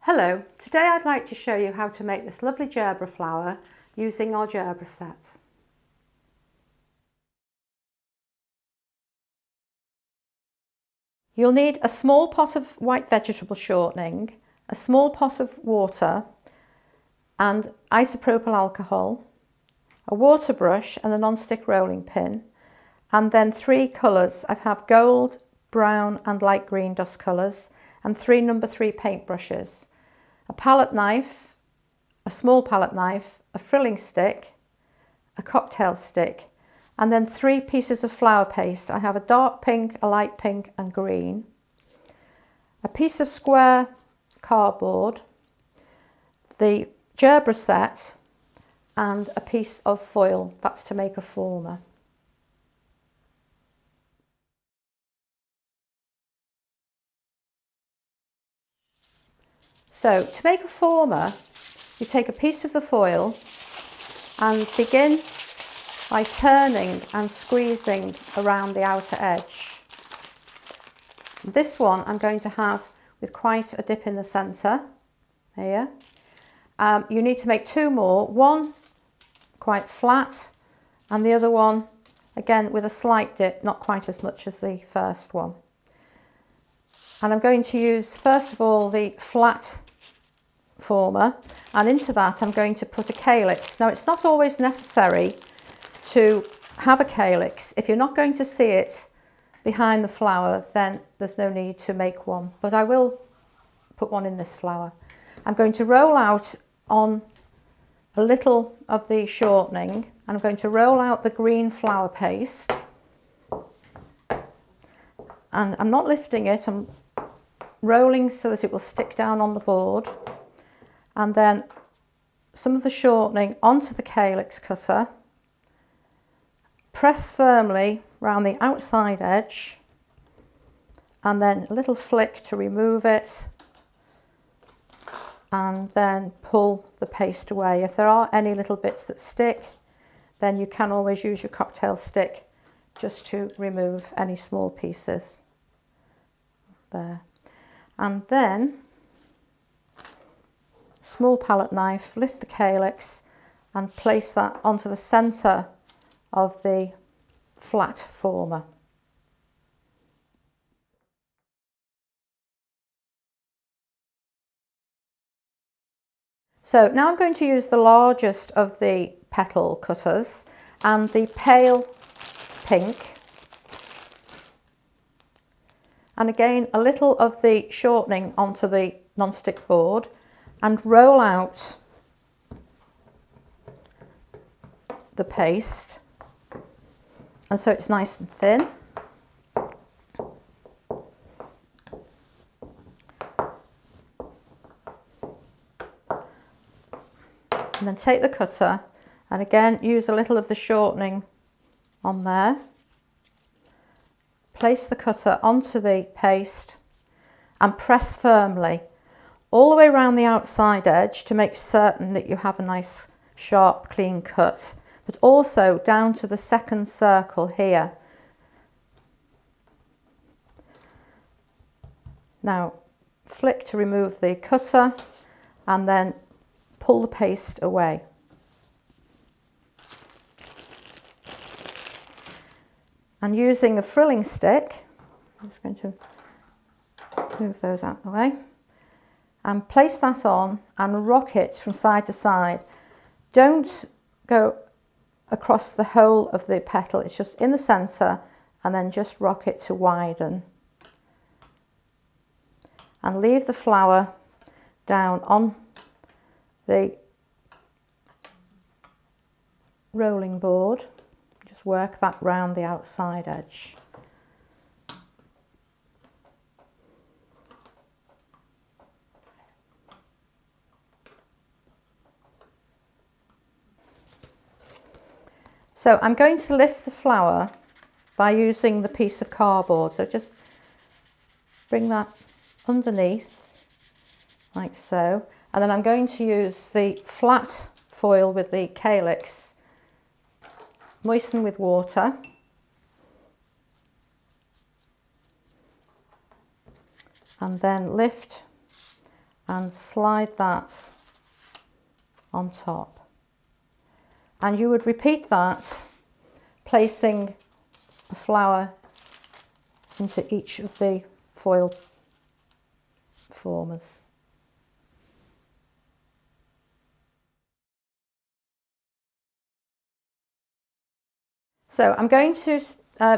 Hello, today I'd like to show you how to make this lovely Gerbera flower using our Gerbera set. You'll need a small pot of white vegetable shortening, a small pot of water and isopropyl alcohol, a water brush and a non-stick rolling pin, and then 3 colours. I have gold, brown and light green dust colours and 3 No. 3 paint brushes. A palette knife, a small palette knife, a frilling stick, a cocktail stick, and then 3 pieces of flower paste. I have a dark pink, a light pink and green, a piece of square cardboard, the Gerbera set and a piece of foil. That's to make a former. So to make a former, you take a piece of the foil and begin by turning and squeezing around the outer edge. This one I'm going to have with quite a dip in the centre here. You need to make 2 more, one quite flat and the other one again with a slight dip, not quite as much as the first one. And I'm going to use first of all the flat former, and into that I'm going to put a calyx. Now it's not always necessary to have a calyx. If you're not going to see it behind the flower, then there's no need to make one, but I will put one in this flower. I'm going to roll out on a little of the shortening and I'm going to roll out the green flower paste, and I'm not lifting it, I'm rolling so that it will stick down on the board, and then some of the shortening onto the calyx cutter, press firmly around the outside edge and then a little flick to remove it, and then pull the paste away. If there are any little bits that stick, then you can always use your cocktail stick just to remove any small pieces there. And then small palette knife, lift the calyx and place that onto the centre of the flat former. So now I'm going to use the largest of the petal cutters and the pale pink, and again a little of the shortening onto the non-stick board and roll out the paste, and so it's nice and thin. And then take the cutter and again use a little of the shortening on there. Place the cutter onto the paste and press firmly all the way around the outside edge to make certain that you have a nice sharp clean cut, but also down to the second circle here. Now flick to remove the cutter and then pull the paste away. And using a frilling stick, I'm just going to move those out of the way, and place that on and rock it from side to side. Don't go across the whole of the petal, it's just in the centre, and then just rock it to widen. And leave the flower down on the rolling board. Just work that round the outside edge. So I'm going to lift the flower by using the piece of cardboard. So just bring that underneath like so. And then I'm going to use the flat foil with the calyx, moisten with water, and then lift and slide that on top. And you would repeat that, placing a flower into each of the foil formers. So I'm going to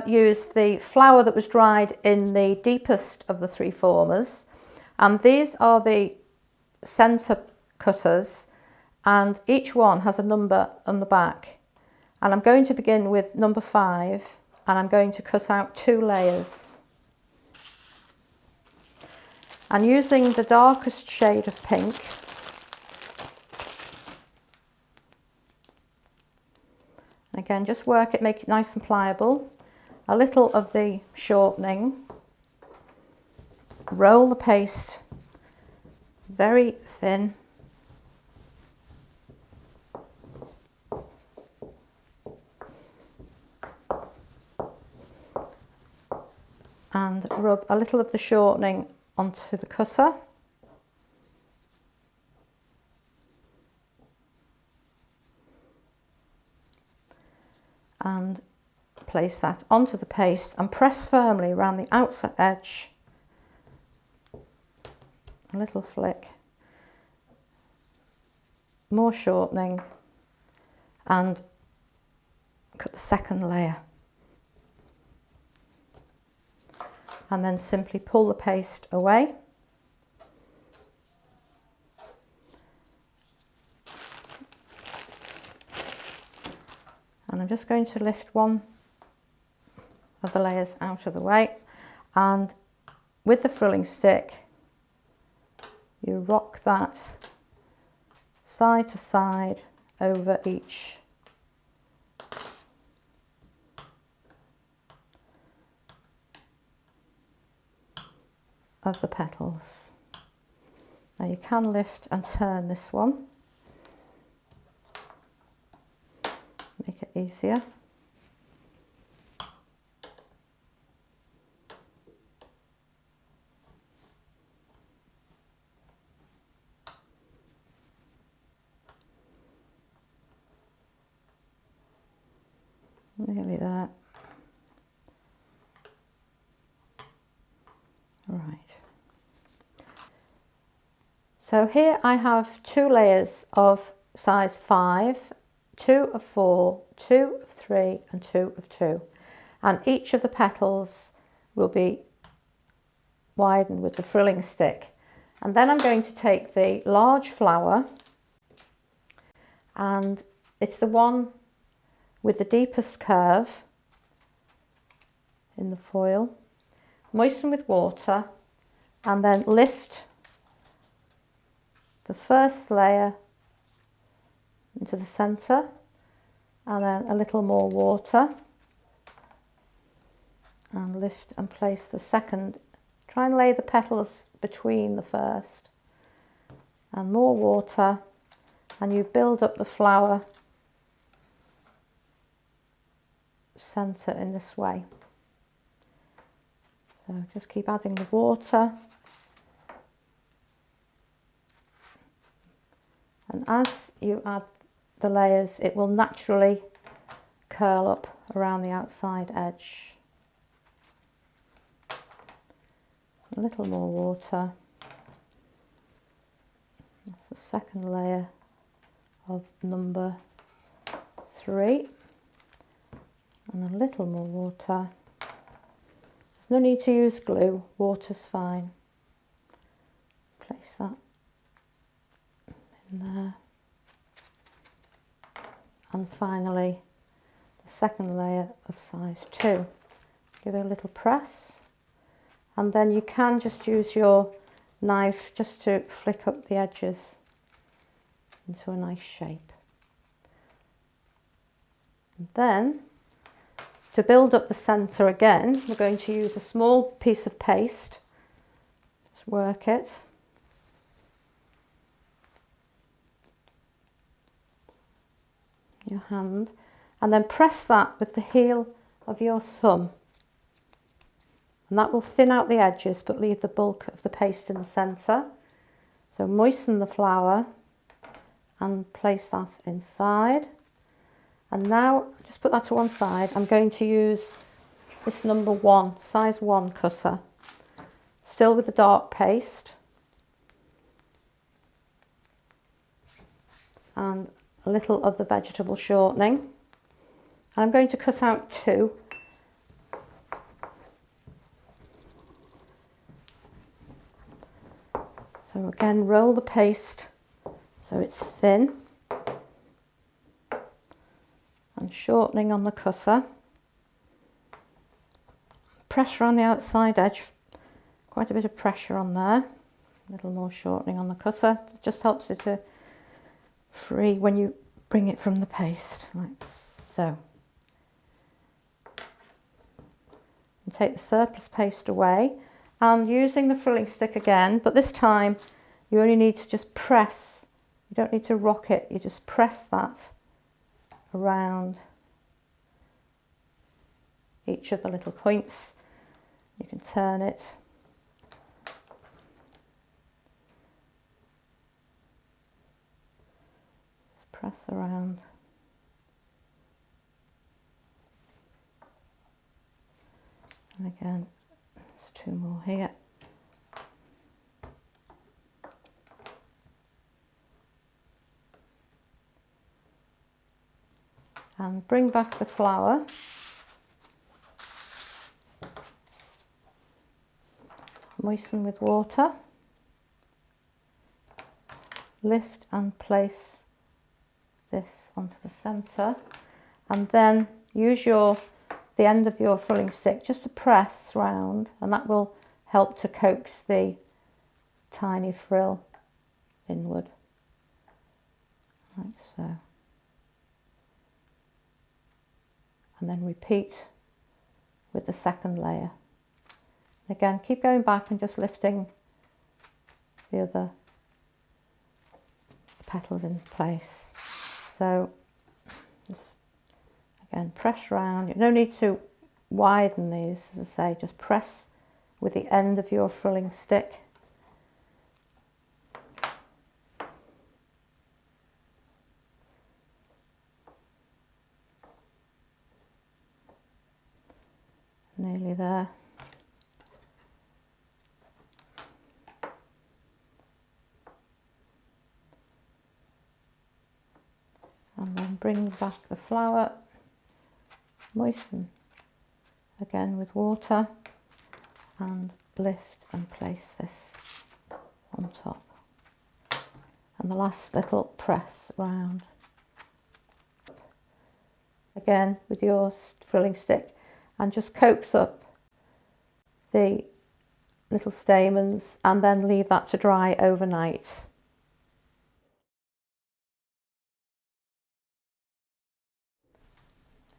use the flower that was dried in the deepest of the 3 formers, and these are the centre cutters, and each one has a number on the back, and I'm going to begin with number 5, and I'm going to cut out 2 layers, and using the darkest shade of pink, again just work it, make it nice and pliable, a little of the shortening, roll the paste very thin, and rub a little of the shortening onto the cutter. And place that onto the paste and press firmly around the outside edge. A little flick, more shortening, and cut the second layer. And then simply pull the paste away. And I'm just going to lift one of the layers out of the way, and with the frilling stick you rock that side to side over each of the petals. Now you can lift and turn this one, make it easier. Nearly there. Right. So here I have 2 layers of size 5, 2 of 4, 2 of 3 and 2 of 2, and each of the petals will be widened with the frilling stick. And then I'm going to take the large flower, and it's the one with the deepest curve in the foil, moisten with water, and then lift the first layer into the centre, and then a little more water, and lift and place the second. Try and lay the petals between the first, and more water, and you build up the flower centre in this way. So just keep adding the water, and as you add the layers it will naturally curl up around the outside edge. A little more water. That's the second layer of number 3. And a little more water. There's no need to use glue, water's fine. Place that in there. And finally, the second layer of size 2. Give it a little press, and then you can just use your knife just to flick up the edges into a nice shape. And then, to build up the centre again, we're going to use a small piece of paste. Just work it. Your hand, and then press that with the heel of your thumb, and that will thin out the edges but leave the bulk of the paste in the centre. So moisten the flower and place that inside. And now, just put that to one side, I'm going to use this number 1, size 1 cutter, still with the dark paste, and a little of the vegetable shortening. And I'm going to cut out 2. So again, roll the paste so it's thin, and shortening on the cutter. Pressure on the outside edge, quite a bit of pressure on there. A little more shortening on the cutter. It just helps it to free when you bring it from the paste, like so. And take the surplus paste away, and using the frilling stick again, but this time you only need to just press. You don't need to rock it, you just press that around each of the little points. You can turn it. Just press around. And again, there's 2 more here. And bring back the flower. Moisten with water. Lift and place this onto the centre, and then use the end of your frilling stick just to press round, and that will help to coax the tiny frill inward, like so. And then repeat with the second layer. Again, keep going back and just lifting the other petals in place. So just again, press round. You don't need to widen these, as I say, just press with the end of your frilling stick. Nearly there. And then bring back the flower, moisten again with water, and lift and place this on top. And the last little press round. Again with your frilling stick, and just coax up the little stamens and then leave that to dry overnight.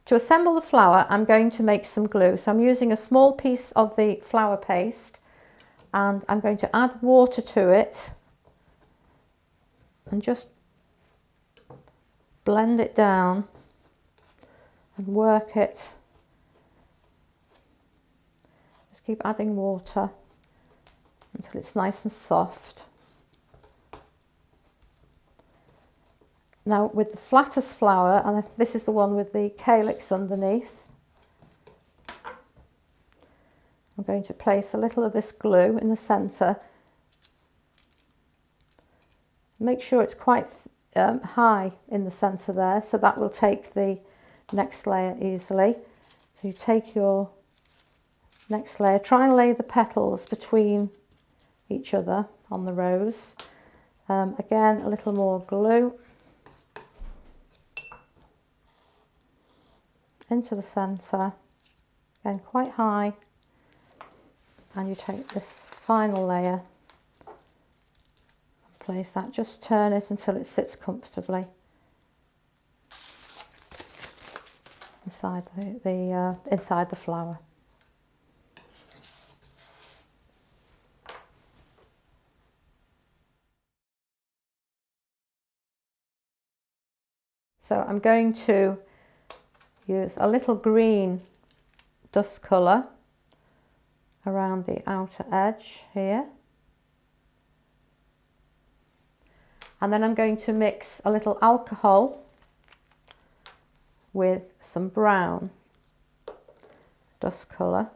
To assemble the flower, I'm going to make some glue. So I'm using a small piece of the flour paste, and I'm going to add water to it and just blend it down and work it. Just keep adding water until it's nice and soft. Now with the flattest flower, and this is the one with the calyx underneath, I'm going to place a little of this glue in the centre. Make sure it's quite high in the centre there, so that will take the next layer easily. So you take your next layer, try and lay the petals between each other on the rose. Again, a little more glue into the centre, again quite high, and you take this final layer and place that, just turn it until it sits comfortably inside inside the flower. So I'm going to use a little green dust colour around the outer edge here. And then I'm going to mix a little alcohol with some brown dust colour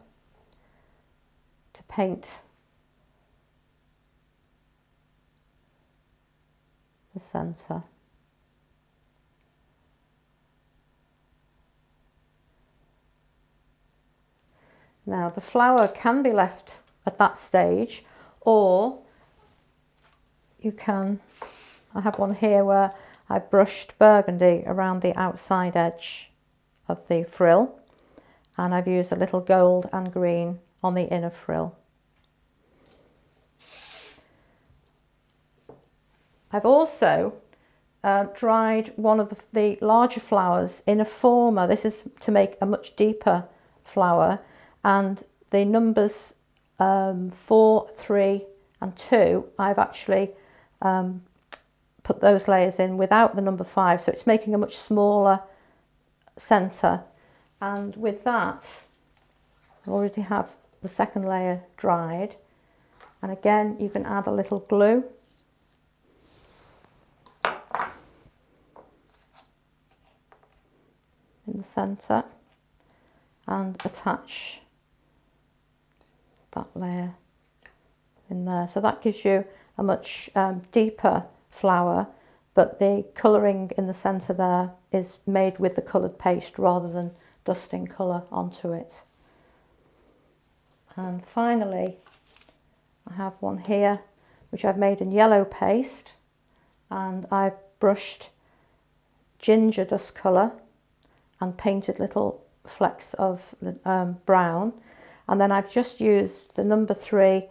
to paint the centre. Now the flower can be left at that stage, or you can, I have one here where I've brushed burgundy around the outside edge of the frill, and I've used a little gold and green on the inner frill. I've also dried one of the larger flowers in a former. This is to make a much deeper flower, and the numbers 4, 3 and 2, I've actually put those layers in without the number 5, so it's making a much smaller centre. And with that, I already have the second layer dried, and again you can add a little glue in the centre and attach that layer in there. So that gives you a much deeper flower, but the colouring in the centre there is made with the coloured paste rather than dusting colour onto it. And finally, I have one here which I've made in yellow paste, and I've brushed ginger dust colour and painted little flecks of brown, and then I've just used the number 3,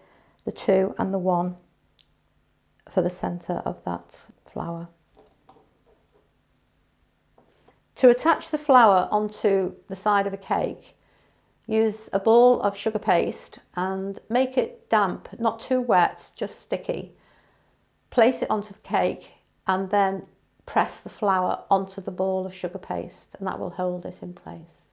the 2 and the 1 for the centre of that flower. To attach the flower onto the side of a cake, use a ball of sugar paste and make it damp, not too wet, just sticky. Place it onto the cake and then press the flower onto the ball of sugar paste, and that will hold it in place.